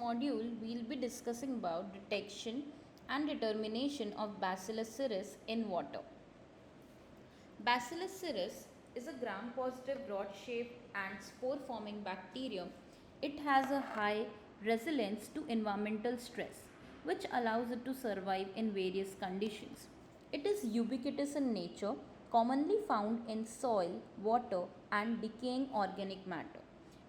module, we'll be discussing about detection and determination of Bacillus cereus in water. Bacillus cereus is a gram-positive rod-shaped and spore-forming bacterium. It has a high resilience to environmental stress, which allows it to survive in various conditions. It is ubiquitous in nature, commonly found in soil, water, and decaying organic matter.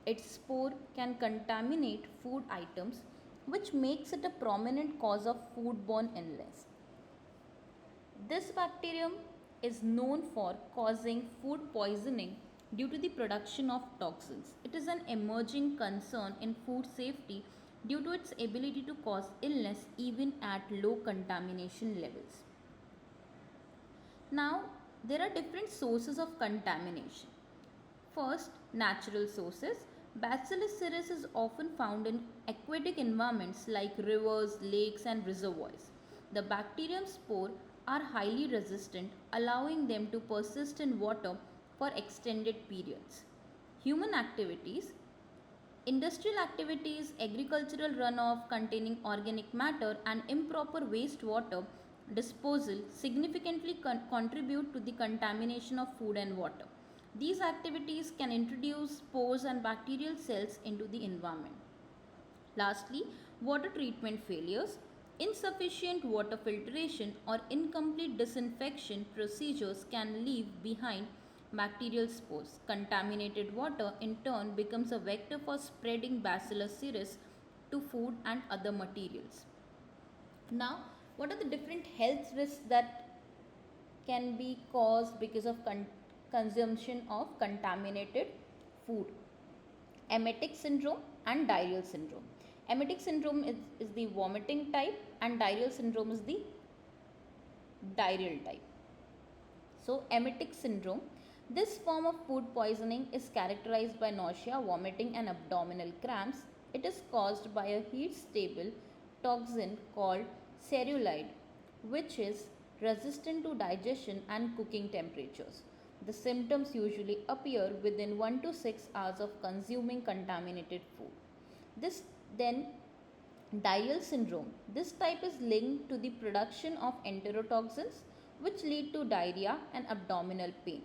Its spore can contaminate food items, which makes it a prominent cause of foodborne illness. This bacterium is known for causing food poisoning due to the production of toxins. It is an emerging concern in food safety due to its ability to cause illness even at low contamination levels. Now, there are different sources of contamination. First, natural sources. Bacillus cereus is often found in aquatic environments like rivers, lakes, and reservoirs. The bacterium spore are highly resistant, allowing them to persist in water for extended periods. Human activities. Industrial activities, agricultural runoff containing organic matter, and improper wastewater disposal significantly contribute to the contamination of food and water. These activities can introduce spores and bacterial cells into the environment. Lastly, water treatment failures. Insufficient water filtration or incomplete disinfection procedures can leave behind bacterial spores. Contaminated water in turn becomes a vector for spreading Bacillus cereus to food and other materials. Now, what are the different health risks that can be caused because of consumption of contaminated food? Emetic syndrome and diarrheal syndrome. Emetic syndrome is the vomiting type and diarrheal syndrome is the diarrheal type. So, emetic syndrome. This form of food poisoning is characterized by nausea, vomiting, and abdominal cramps. It is caused by a heat-stable toxin called cereulide, which is resistant to digestion and cooking temperatures. The symptoms usually appear within 1 to 6 hours of consuming contaminated food. This then diarrheal syndrome. This type is linked to the production of enterotoxins which lead to diarrhea and abdominal pain.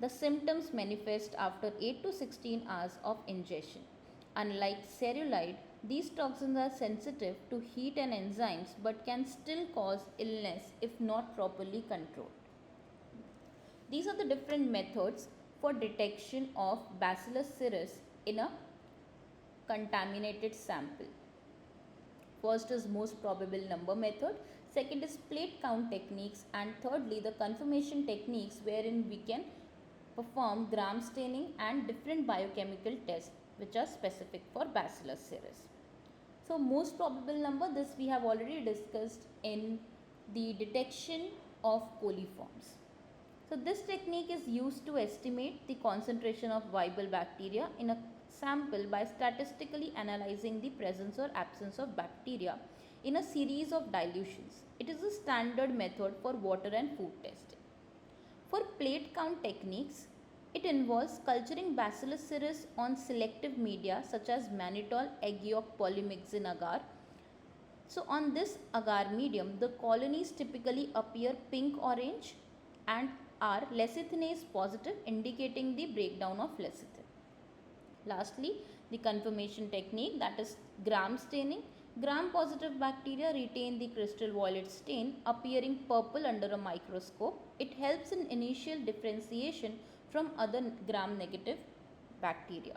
The symptoms manifest after 8 to 16 hours of ingestion. Unlike cereulide, these toxins are sensitive to heat and enzymes but can still cause illness if not properly controlled. These are the different methods for detection of Bacillus cereus in a contaminated sample. First is most probable number method, second is plate count techniques, and thirdly the confirmation techniques wherein we can perform gram staining and different biochemical tests which are specific for Bacillus cereus. So most probable number, this we have already discussed in the detection of coliforms. So this technique is used to estimate the concentration of viable bacteria in a sample by statistically analyzing the presence or absence of bacteria in a series of dilutions. It is a standard method for water and food testing. For plate count techniques, it involves culturing Bacillus cereus on selective media such as mannitol, egg yolk, polymyxin agar. So on this agar medium, the colonies typically appear pink-orange and are lecithinase positive, indicating the breakdown of lecithin. Lastly, the confirmation technique, that is gram staining. Gram positive bacteria retain the crystal violet stain appearing purple under a microscope. It helps in initial differentiation from other gram negative bacteria.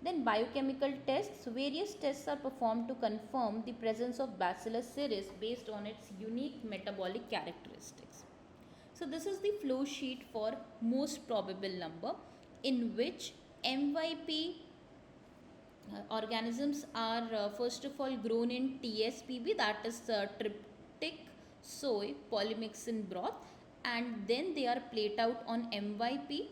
Then biochemical tests. Various tests are performed to confirm the presence of Bacillus cereus based on its unique metabolic characteristics. So this is the flow sheet for most probable number, in which MYP organisms are first of all grown in TSPB, that is tryptic soy polymyxin broth, and then they are plate out on MYP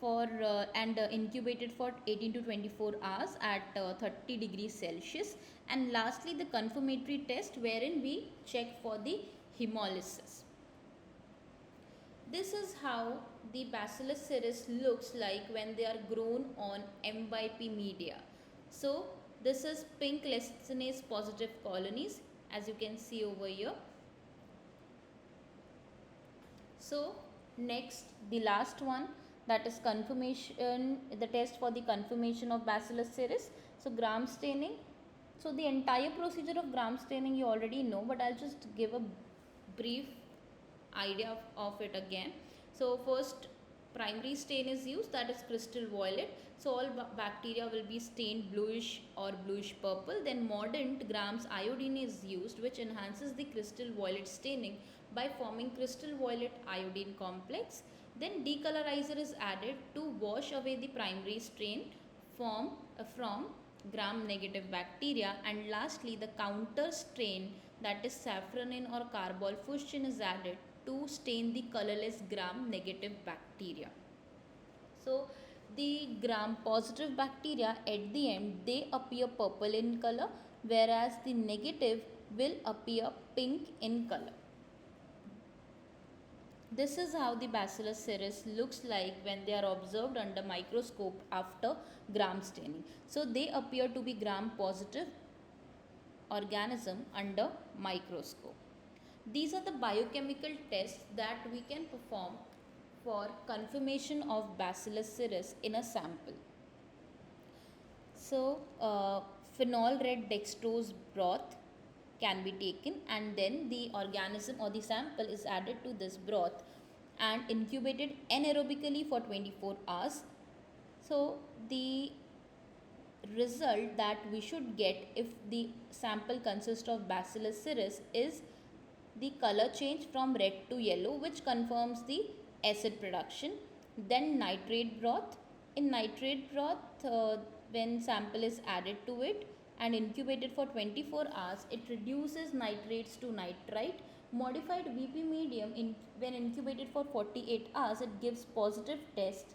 for and incubated for 18 to 24 hours at 30 degrees Celsius. And lastly, the confirmatory test wherein we check for the hemolysis. This is how the Bacillus cereus looks like when they are grown on MYP media. So This is pink lecithinase positive colonies, as you can see over here. So next, the last one, that is confirmation, the test for the confirmation of Bacillus cereus. So gram staining. So the entire procedure of gram staining you already know, but I'll just give a brief idea of it again. So first, primary stain is used, that is crystal violet. So all bacteria will be stained bluish or bluish purple. Then mordant grams iodine is used, which enhances the crystal violet staining by forming crystal violet iodine complex. Then decolorizer is added to wash away the primary stain from gram negative bacteria. And lastly, the counter stain, that is safranin or carbolfuchsin, is added to stain the colorless gram negative bacteria. So the gram positive bacteria at the end, they appear purple in color, whereas the negative will appear pink in color. This is how the Bacillus cereus looks like when they are observed under microscope after gram staining. So they appear to be gram positive organism under microscope. These are the biochemical tests that we can perform for confirmation of Bacillus cereus in a sample. So phenol red dextrose broth can be taken, and then the organism or the sample is added to this broth and incubated anaerobically for 24 hours. So the result that we should get if the sample consists of Bacillus cereus is the color change from red to yellow, which confirms the acid production. Then nitrate broth. In nitrate broth, when sample is added to it and incubated for 24 hours, it reduces nitrates to nitrite. Modified VP medium, when incubated for 48 hours, it gives positive test.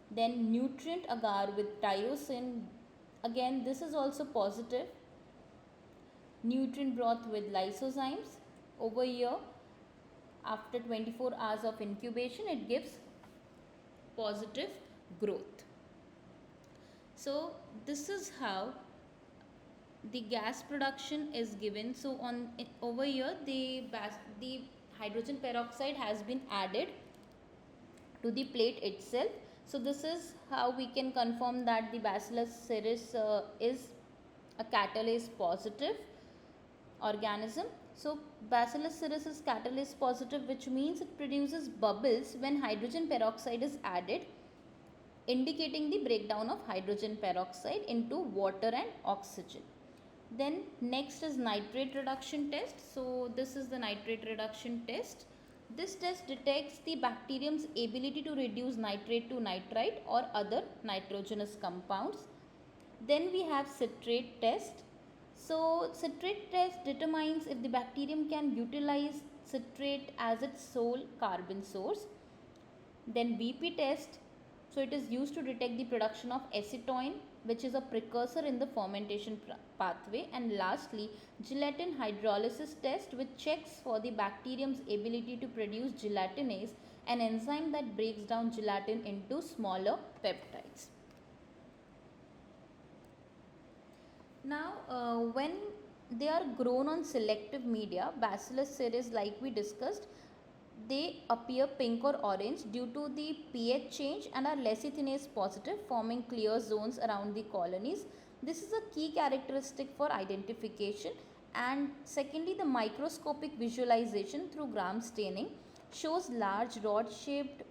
Then nutrient agar with tyrosine, again this is also positive. Nutrient broth with lysozymes, over here after 24 hours of incubation, it gives positive growth. So this is how the gas production is given. So on over here, the hydrogen peroxide has been added to the plate itself. So this is how we can confirm that the Bacillus cereus is a catalase positive organism. So Bacillus cereus is catalase positive, which means it produces bubbles when hydrogen peroxide is added, indicating the breakdown of hydrogen peroxide into water and oxygen. Then next is nitrate reduction test. So this is the nitrate reduction test. This test detects the bacterium's ability to reduce nitrate to nitrite or other nitrogenous compounds. Then we have citrate test. So citrate test determines if the bacterium can utilize citrate as its sole carbon source. Then VP test. So it is used to detect the production of acetone, which is a precursor in the fermentation pathway. And lastly, gelatin hydrolysis test, which checks for the bacterium's ability to produce gelatinase, an enzyme that breaks down gelatin into smaller peptides. Now, when they are grown on selective media, Bacillus cereus, like we discussed, they appear pink or orange due to the pH change and are lecithinase positive, forming clear zones around the colonies. This is a key characteristic for identification. And secondly, the microscopic visualization through gram staining shows large rod-shaped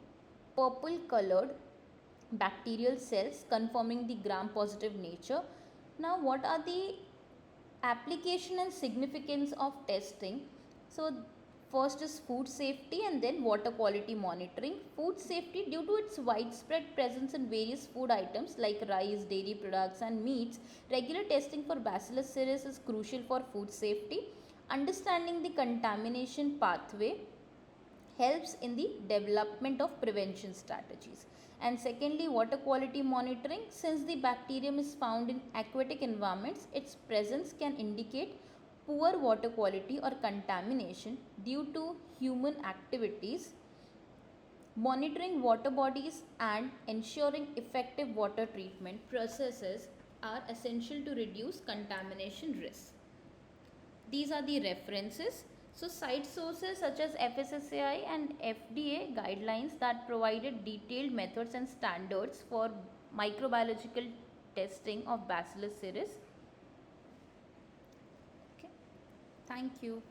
purple colored bacterial cells, confirming the gram positive nature. Now, what are the application and significance of testing? So first is food safety and then water quality monitoring. Food safety, due to its widespread presence in various food items like rice, dairy products and meats, regular testing for Bacillus cereus is crucial for food safety. Understanding the contamination pathway helps in the development of prevention strategies. And secondly, water quality monitoring. Since the bacterium is found in aquatic environments, its presence can indicate poor water quality or contamination due to human activities. Monitoring water bodies and ensuring effective water treatment processes are essential to reduce contamination risk. These are the references. So site sources such as FSSAI and FDA guidelines that provided detailed methods and standards for microbiological testing of Bacillus cereus. Okay. Thank you.